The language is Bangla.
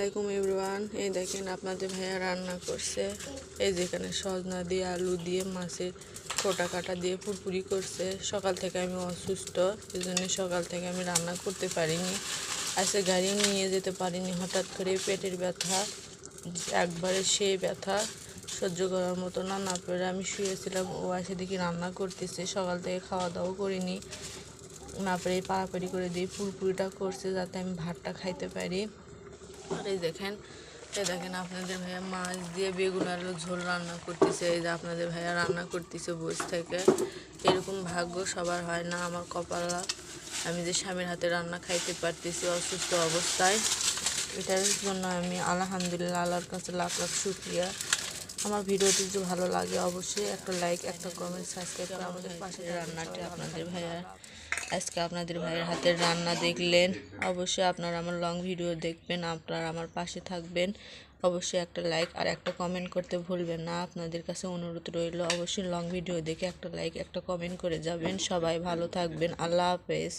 আলাইকুম এভরিওয়ান। এই দেখেন আপনাদের ভাইয়া রান্না করছে। এই যেখানে সজনা দিয়ে আলু দিয়ে মাছের খোটা কাটা দিয়ে পুরপুরি করছে। সকাল থেকে আমি অসুস্থ, এই জন্য সকাল থেকে আমি রান্না করতে পারিনি। আজকে গাড়ি নিয়ে যেতে পারিনি, হঠাৎ করে পেটের ব্যথা, একবারে সেই ব্যথা সহ্য করার মতো না পেরে আমি শুয়েছিলাম। ও এসে দেখি রান্না করতেছে। সকাল থেকে খাওয়া দাওয়া করিনি, না পেরে পাড়াপাড়ি করে দিয়ে পুরপুরিটা করছে যাতে আমি ভাতটা খাইতে পারি। আর এই দেখেন আপনাদের ভাইয়া মাছ দিয়ে বেগুন আলু ঝোল রান্না করতেছে। এই যে আপনাদের ভাইয়া রান্না করতেছে বসে থেকে। এরকম ভাগ্য সবার হয় না। আমার কপালা, আমি যে স্বামীর হাতে রান্না খাইতে পারতেছি অসুস্থ অবস্থায়, এটার জন্য আমি আলহামদুলিল্লাহ আল্লাহর কাছে লাখ লাখ শুকরিয়া। আমার ভিডিওটি যদি ভালো লাগে অবশ্যই একটা লাইক, একটা কমেন্ট, সাবস্ক্রাইব করে আমাদের পাশে। রান্নাটি আপনাদের ভাইয়া আজকে আপনাদের ভাইয়ের হাতের রান্না দেখলেন, অবশ্যই আপনারা আমার লং ভিডিও দেখবেন, আপনারা আমার পাশে থাকবেন। অবশ্যই একটা লাইক আর একটা কমেন্ট করতে ভুলবেন না। আপনাদের কাছে অনুরোধ রইল, অবশ্যই লং ভিডিও দেখে একটা লাইক একটা কমেন্ট করে যাবেন। সবাই ভালো থাকবেন। আল্লাহ হাফেজ।